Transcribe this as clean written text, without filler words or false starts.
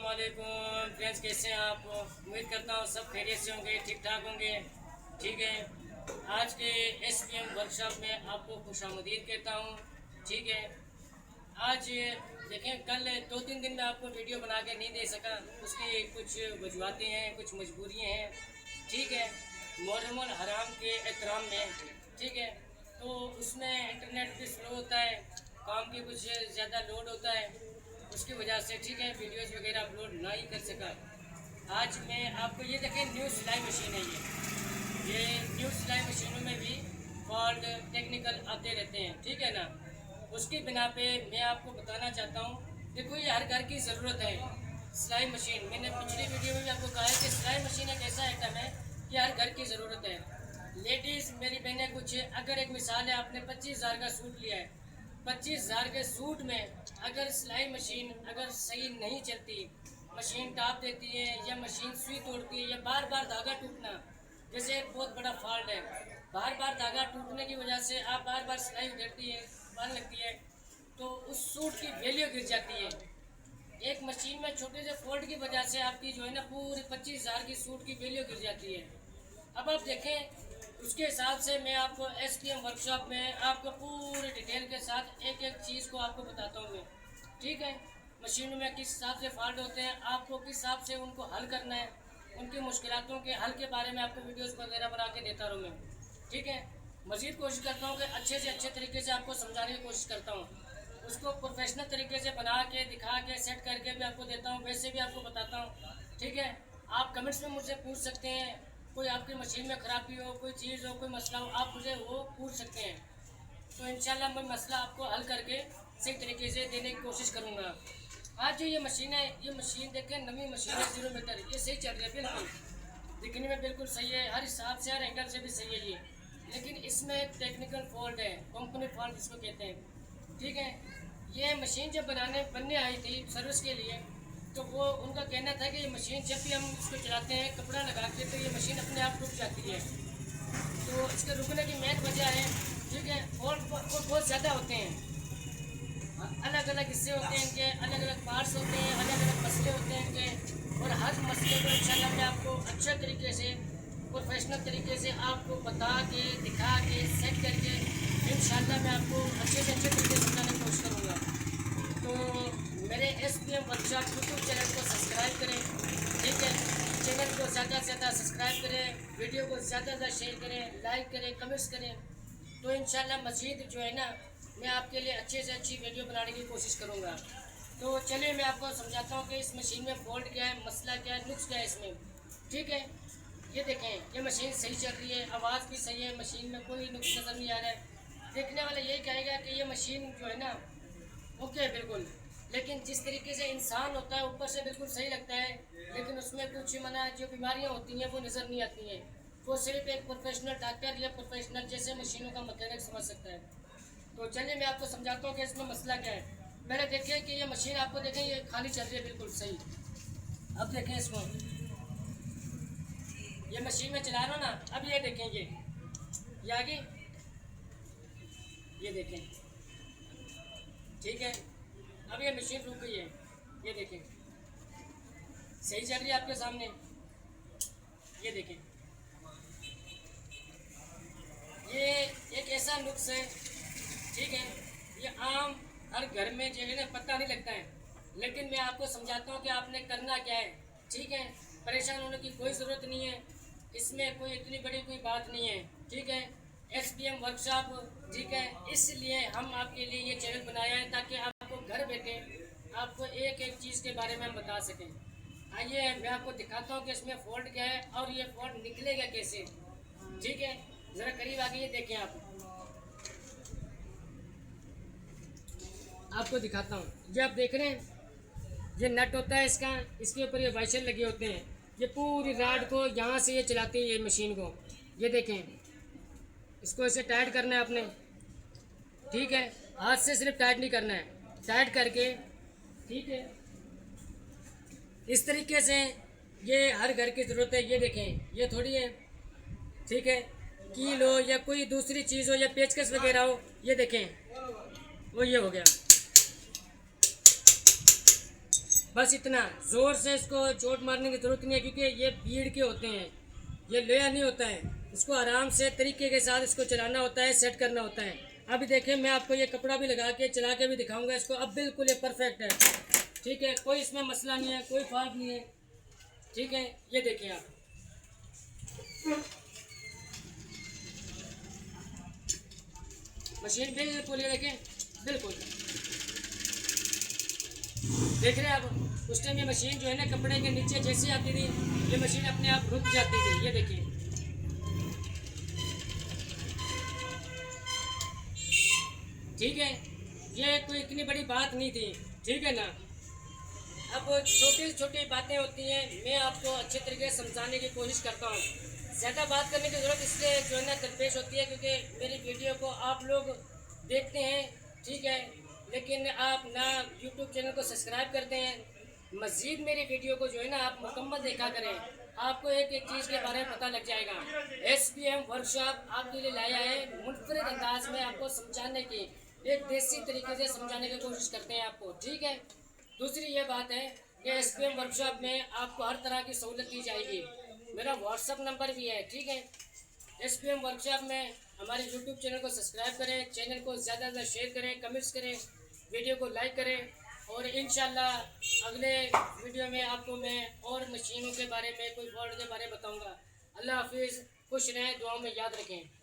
वालेकुम फ्रेंड्स, कैसे हैं आप? उम्मीद करता हूँ सब खैरियत से होंगे, ठीक ठाक होंगे। ठीक है, आज के SPM वर्कशॉप में आपको खुशामदीद कहता हूँ। ठीक है, आज देखें, कल 2-3 दिन में आपको वीडियो बना के नहीं दे सका, उसकी कुछ वजूहतें हैं, कुछ मजबूरियाँ हैं। ठीक है, मुहर्रम अल हराम के एहतराम में, ठीक है, तो उसमें इंटरनेट भी स्लो होता है, काम की कुछ ज़्यादा लोड होता है, उसकी वजह से ठीक है वीडियोज़ वगैरह अपलोड ना ही कर सका। आज मैं आपको ये देखें, न्यू सिलाई मशीन है ये न्यू सिलाई मशीनों में भी फॉल्ट टेक्निकल आते रहते हैं, ठीक है ना। उसकी बिना पे मैं आपको बताना चाहता हूँ, देखो ये हर घर की ज़रूरत है सिलाई मशीन। मैंने पिछली वीडियो में भी आपको कहा है कि सिलाई मशीन एक ऐसा आइटम है कि हर घर की ज़रूरत है। लेडीज़ मेरी बहनें कुछ, अगर एक मिसाल है, आपने 25,000 का सूट लिया है, 25,000 के सूट में अगर सिलाई मशीन अगर सही नहीं चलती, मशीन टाप देती है या मशीन सुई तोड़ती है या बार बार धागा टूटना, जैसे एक बहुत बड़ा फॉल्ट है, बार बार धागा टूटने की वजह से आप बार बार सिलाई उधरती है, बन लगती है, तो उस सूट की वैल्यू गिर जाती है। एक मशीन में छोटे से फॉल्ट की वजह से आपकी जो है ना पूरी 25,000 की सूट की वैल्यू गिर जाती है। अब आप देखें, उसके हिसाब से मैं आपको SPM वर्कशॉप में आपको पूरी डिटेल के साथ एक एक चीज़ को आपको बताता हूँ मैं। ठीक है, मशीनों में किस हिसाब से फॉल्ट होते हैं, आपको किस हिसाब से उनको हल करना है, उनकी मुश्किलों के हल के बारे में आपको वीडियोस वगैरह बना के देता रहूँ मैं। ठीक है, मज़ीद कोशिश करता हूँ कि अच्छे से अच्छे तरीके से आपको समझाने की कोशिश करता हूँ, उसको प्रोफेशनल तरीके से बना के दिखा के सेट करके भी आपको देता हूँ, वैसे भी आपको बताता हूँ। ठीक है, आप कमेंट्स में मुझसे पूछ सकते हैं, कोई आपकी मशीन में ख़राबी हो, कोई चीज़ हो, कोई मसला हो, आप मुझे वो पूछ सकते हैं, तो इंशाल्लाह मैं मसला आपको हल करके सही तरीके से देने की कोशिश करूँगा। आज जो ये मशीन है, ये मशीन देखें, नवी मशीन है 0 मीटर, ये सही चल रही है, बिल्कुल दिखने में बिल्कुल सही है, हर हिसाब से हर एंगल से भी सही है ये, लेकिन इसमें एक टेक्निकल फॉल्ट है, कंपनी फॉल्ट जिसको कहते हैं। ठीक है, ये मशीन जब बनने आई थी सर्विस के लिए, तो वो उनका कहना था कि ये मशीन जब भी हम इसको चलाते हैं कपड़ा लगा के, तो ये मशीन अपने आप रुक जाती है। तो इसके रुकने की मेन वजह है, ठीक है, फॉल्ट बहुत ज़्यादा होते हैं, अलग अलग हिस्से होते हैं इनके, अलग अलग पार्ट्स होते हैं, अलग अलग मसले होते हैं इनके, और हर मसले को इंशाल्लाह मैं आपको अच्छे तरीके से प्रोफेशनल तरीके से आपको बता के दिखा के सेट करके इंशाल्लाह मैं आपको अच्छे से अच्छे तरीके से समझाने की कोशिश करूँगा। तो मेरे SPM वर्कशॉप यूट्यूब चैनल को सब्सक्राइब करें। ठीक है, चैनल को ज़्यादा से ज़्यादा सब्सक्राइब करें, वीडियो को ज़्यादा से ज़्यादा शेयर करें, लाइक करें, कमेंट्स करें, तो इंशाल्लाह मज़ीद जो है ना मैं आपके लिए अच्छे से अच्छी वीडियो बनाने की कोशिश करूँगा। तो चलिए मैं आपको समझाता हूँ कि इस मशीन में फॉल्ट क्या है, मसला क्या है, नुक्स क्या है इसमें। ठीक है, ये देखें, ये मशीन सही चल रही है, आवाज़ भी सही है, मशीन में कोई नुक्स नज़र नहीं आ रहा है। देखने वाला यही कहेगा कि ये मशीन जो है ना ओके है बिल्कुल, लेकिन जिस तरीके से इंसान होता है ऊपर से बिल्कुल सही लगता है, लेकिन उसमें कुछ मना जो बीमारियाँ होती हैं वो नज़र नहीं आती हैं। वो सिर्फ एक प्रोफेशनल डॉक्टर या प्रोफेशनल जैसे मशीनों का मैकेनिक समझ सकता है। तो चलिए मैं आपको समझाता हूँ कि इसमें मसला क्या है। पहले देखिए कि ये मशीन आपको देखें, ये खाली चल रही है बिल्कुल सही। अब देखें इसको, ये मशीन में चला रहा हूँ ना, अब ये देखें, ये आगे, ये देखें, ठीक है, अब ये मशीन रुक गई है, ये देखें सही चल रही है आपके सामने, ये देखें। ये एक ऐसा नुक्स है, ठीक है, ये आम हर घर में जो है ना पता नहीं लगता है, लेकिन मैं आपको समझाता हूँ कि आपने करना क्या है। ठीक है, परेशान होने की कोई ज़रूरत नहीं है, इसमें कोई इतनी बड़ी कोई बात नहीं है। ठीक है, SPM वर्कशॉप, ठीक है, इसलिए हम आपके लिए ये चैनल बनाया है ताकि आपको घर बैठे आपको एक एक चीज़ के बारे में हम बता सकें। आइए मैं आपको दिखाता हूँ कि इसमें फॉल्ट क्या है और ये फॉल्ट निकलेगा कैसे। ठीक है, ज़रा करीब आके ये देखें, आपको दिखाता हूँ। ये आप देख रहे हैं, ये नट होता है इसका, इसके ऊपर ये वाइशर लगे होते हैं, ये पूरी राड को यहाँ से ये चलाती है ये मशीन को। ये देखें, इसको ऐसे टाइट करना है आपने, ठीक है, हाथ से सिर्फ टाइट नहीं करना है, टाइट करके, ठीक है, इस तरीके से। ये हर घर की ज़रूरत है, ये देखें, ये थोड़ी है, ठीक है, कील हो या कोई दूसरी चीज़ हो या पेचकस वगैरह हो, ये देखें, वो ये हो गया, बस इतना, ज़ोर से इसको चोट मारने की ज़रूरत नहीं है क्योंकि ये भीड़ के होते हैं, ये लोया नहीं होता है। इसको आराम से तरीके के साथ इसको चलाना होता है, सेट करना होता है। अभी देखें मैं आपको ये कपड़ा भी लगा के चला के भी दिखाऊंगा इसको। अब बिल्कुल ये परफेक्ट है, ठीक है, कोई इसमें मसला नहीं है, कोई फॉल्ट नहीं है, ठीक है। ये देखिए आप, मशीन बिल्कुल, ये देखें बिल्कुल, देख रहे हैं आप। उस टाइम ये मशीन जो है ना कपड़े के नीचे जैसे आती थी, ये मशीन अपने आप रुक जाती थी। ये देखिए, ठीक है, ये कोई इतनी बड़ी बात नहीं थी, ठीक है ना। अब छोटी छोटी बातें होती हैं, मैं आपको अच्छे तरीके से समझाने की कोशिश करता हूँ। ज़्यादा बात करने की ज़रूरत इसलिए जो है ना दरपेश होती है क्योंकि मेरी वीडियो को आप लोग देखते हैं, ठीक है, लेकिन आप ना यूट्यूब चैनल को सब्सक्राइब करते हैं। मज़ीद मेरी वीडियो को जो है ना आप मुकम्मल देखा करें, आपको एक एक चीज़ के बारे में पता लग जाएगा। SPM वर्कशॉप आपके लिए लाया है, मुनफरिद अंदाज में आपको समझाने की, एक देसी तरीके से समझाने की कोशिश करते हैं आपको, ठीक है। दूसरी ये बात है कि SPM वर्कशॉप में आपको हर तरह की सहूलत दी जाएगी। मेरा व्हाट्सअप नंबर भी है, ठीक है। SPM वर्कशॉप में हमारे यूट्यूब चैनल को सब्सक्राइब करें, चैनल को ज़्यादा से ज़्यादा शेयर करें, कमेंट्स करें, वीडियो को लाइक करें, और इंशाल्लाह अगले वीडियो में आपको मैं और मशीनों के बारे में, कोई फॉल्ट के बारे में बताऊंगा। अल्लाह हाफिज़, खुश रहें, दुआओं में याद रखें।